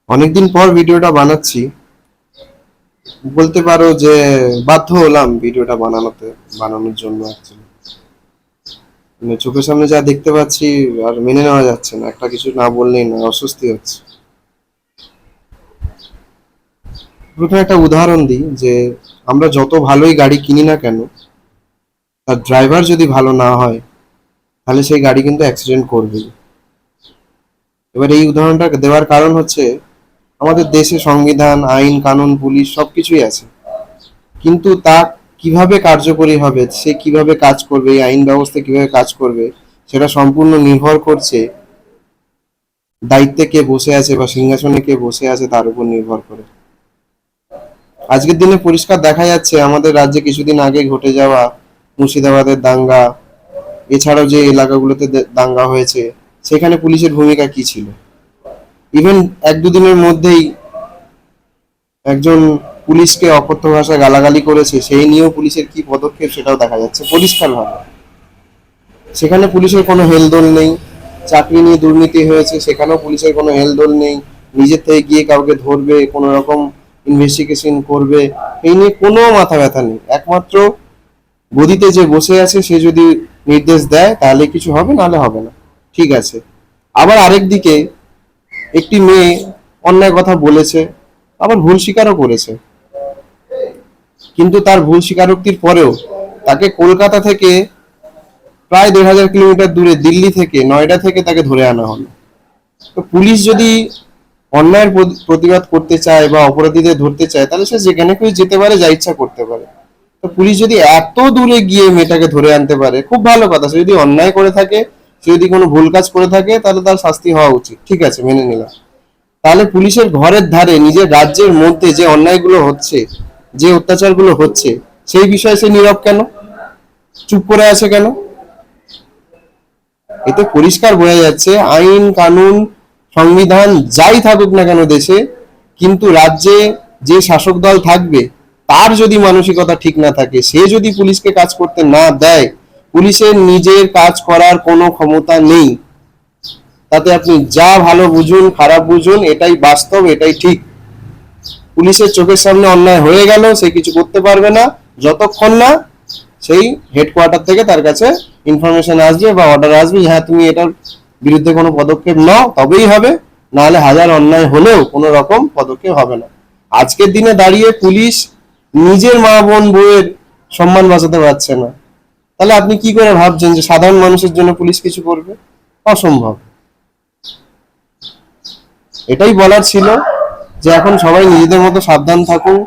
অনেকদিন পর ভিডিওটা বানাচ্ছি, বলতে পারো যে বাধ্য হলাম ভিডিওটা বানানোর জন্য। অ্যাকচুয়ালি মানে চোখের সামনে যা দেখতে পাচ্ছি আর মেনে নেওয়া যাচ্ছে না, একটা কিছু না বললেই না, অস্বস্তি হচ্ছে। প্রথমে একটা উদাহরণ দিই যে আমরা যত ভালোই গাড়ি কিনি না কেন, তার ড্রাইভার যদি ভালো না হয় তাহলে সেই গাড়ি কিন্তু অ্যাক্সিডেন্ট করবেই। এবার এই উদাহরণটা দেওয়ার কারণ হচ্ছে আমাদের দেশে সংবিধান, আইন কানুন, পুলিশ সবকিছুই আছে, কিন্তু তা কিভাবে কার্যকরী হবে, সে কিভাবে কাজ করবে, এই আইন ব্যবস্থা কিভাবে কাজ করবে, সেটা সম্পূর্ণ নির্ভর করছে দায়িত্বে কে বসে আছে বা সিংহাসনে কে বসে আছে তার উপর নির্ভর করে। আজকের দিনে পরিষ্কার দেখা যাচ্ছে আমাদের রাজ্যে কিছুদিন আগে ঘটে যাওয়া মুর্শিদাবাদের দাঙ্গা, এছাড়াও যে এলাকাগুলোতে দাঙ্গা হয়েছে সেখানে পুলিশের ভূমিকা কি ছিল। ইভেন এক দুদিনের মধ্যেই একজন পুলিশকে অকথ্য ভাষায় গালাগালি করেছে, সেই নিয়েও পুলিশের কি পদক্ষেপ সেটাও দেখা যাচ্ছে পরিষ্কারভাবে। সেখানে পুলিশের কোনো হেলদোল নেই। চাকরি নিয়ে দুর্নীতি হয়েছে, সেখানেও পুলিশের কোনো হেলদোল নেই। নিজের থেকে গিয়ে কাউকে ধরবে, কোনো রকম ইনভেস্টিগেশন করবে, এই নিয়ে কোনো মাথা ব্যথা নেই। একমাত্র গদিতে যে বসে আছে সে যদি নির্দেশ দেয় তাহলে কিছু হবে, নাহলে হবে না। ঠিক আছে। আবার আরেক দিকে একটি মেয়ে অন্যায় কথা বলেছে, আবার ভুল স্বীকারও করেছে, কিন্তু তার ভুল স্বীকারোক্তির পরেও তাকে কলকাতা থেকে প্রায় ১,৫০০ কিলোমিটার দূরে দিল্লি থেকে, নয়ডা থেকে তাকে ধরে আনা হলো। তো পুলিশ যদি অন্যায়ের প্রতিবাদ করতে চায় বা অপরাধীদের ধরতে চায় তাহলে সে যেখানে খুশি যেতে পারে, যা ইচ্ছা করতে পারে। তো পুলিশ যদি এত দূরে গিয়ে মেয়েটাকে ধরে আনতে পারে, খুব ভালো কথা। সে যদি অন্যায় করে থাকে, সে যদি কোনো ভুল কাজ করে থাকে, তাহলে তার শাস্তি হওয়া উচিত, ঠিক আছে, মেনে নিলাম। তাহলে পুলিশের ঘরের ধারে নিজের রাজ্যের মধ্যে যে অন্যায়গুলো হচ্ছে, যে অত্যাচারগুলো হচ্ছে, সেই বিষয়ে সে নীরব কেন, চুপ করে আছে কেন? এতে পরিষ্কার বোঝা যাচ্ছে আইন কানুন সংবিধান যাই থাকুক না কেন দেশে, কিন্তু রাজ্যে যে শাসক দল থাকবে তার যদি মানসিকতা ঠিক না থাকে, সে যদি পুলিশকে কাজ করতে না দেয়, পুলিশের নিজের কাজ করার কোনো ক্ষমতা নেই। তাতে আপনি যা ভালো বুঝুন খারাপ বুঝুন, এটাই বাস্তব, এটাই ঠিক। পুলিশের চোখের সামনে অন্যায় হয়ে গেল, সে কিছু করতে পারবে না যতক্ষণ না সেই হেডকোয়ার্টার থেকে তার কাছে ইনফরমেশন আসবে বা অর্ডার আসবে, হ্যাঁ তুমি এটার বিরুদ্ধে কোনো পদক্ষেপ নাও, তবেই হবে। নাহলে হাজার অন্যায় হলেও কোনো রকম পদক্ষেপ হবে না। আজকের দিনে দাঁড়িয়ে পুলিশ নিজের মা বোন বউয়ের সম্মান বাঁচাতে পারছে না, তাহলে আপনি কি করে ভাবছেন যে সাধারণ মানুষের জন্য পুলিশ কিছু করবে? অসম্ভব। এটাই বলার ছিল যে এখন সবাই নিজেদের মতো সাবধান থাকুন।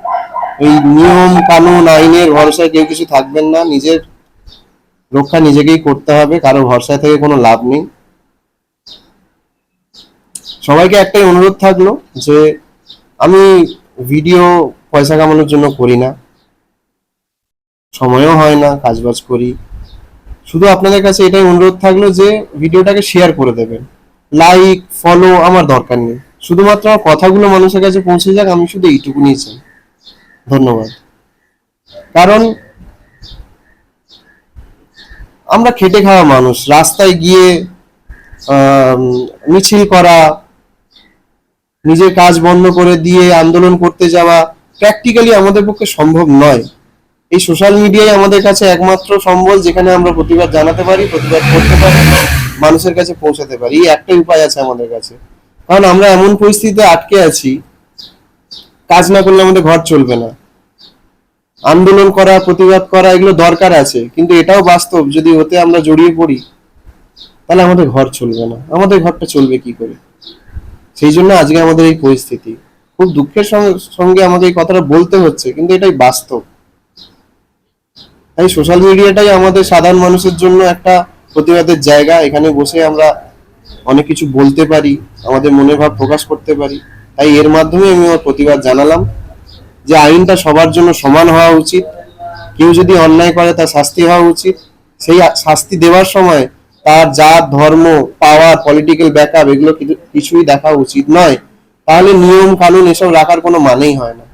এই নিয়ম কানুন আইনের ভরসায় কেউ কিছু থাকবেন না। নিজের রক্ষা নিজেকেই করতে হবে, কারো ভরসায় থেকে কোনো লাভ নেই। সবাইকে একটাই অনুরোধ থাকলো যে আমি ভিডিও পয়সা কামানোর জন্য করি না, সময়ও হয় না, কাজবাজ করি। শুধু আপনাদের কাছে এটাই অনুরোধ থাকলো যে ভিডিওটাকে শেয়ার করে দেবেন। লাইক ফলো আমার দরকার নেই, শুধুমাত্র আমার কথাগুলো মানুষের কাছে পৌঁছে যাক, আমি শুধু এইটুকুনি চাই। ধন্যবাদ। কারণ আমরা খেটে খাওয়া মানুষ, রাস্তায় গিয়ে মিছিল করা, নিজের কাজ বন্ধ করে দিয়ে আন্দোলন করতে যাওয়া প্র্যাকটিক্যালি আমাদের পক্ষে সম্ভব নয়। এই সোশ্যাল মিডিয়াই আমাদের কাছে একমাত্র সম্বল, যেখানে আমরা প্রতিবাদ জানাতে পারি, প্রতিবাদ করতে পারি, মানুষের কাছে পৌঁছাতে পারি। এই একটাই উপায় আছে আমাদের কাছে। কারণ আমরা এমন পরিস্থিতিতে আটকে আছি, কাজ না করলে আমাদের ঘর চলবে না। আন্দোলন করা, প্রতিবাদ করা এগুলো দরকার আছে, কিন্তু এটাও বাস্তব, যদি ওতে আমরা জড়িয়ে পড়ি তাহলে আমাদের ঘর চলবে না। আমাদের ঘরটা চলবে কি করে? সেই জন্য আজকে আমাদের এই পরিস্থিতি। খুব দুঃখের সঙ্গে আমাকে এই কথাটা বলতে হচ্ছে, কিন্তু এটাই বাস্তব। তাই সোশ্যাল মিডিয়াটাই আমাদের সাধারণ মানুষের জন্য একটা প্রতিবাদের জায়গা। এখানে বসে আমরা অনেক কিছু বলতে পারি, আমাদের মনের ভাব প্রকাশ করতে পারি। তাই এর মাধ্যমে আমি আমার প্রতিবাদ জানালাম যে আইনটা সবার জন্য সমান হওয়া উচিত। কেউ যদি অন্যায় করে তার শাস্তি হওয়া উচিত। সেই শাস্তি দেওয়ার সময় তার জাত, ধর্ম, পাওয়ার, পলিটিক্যাল ব্যাকআপ এগুলো কিছুই দেখা উচিত নয়। তাহলে নিয়ম কানুন এসব রাখার কোনো মানেই হয় না।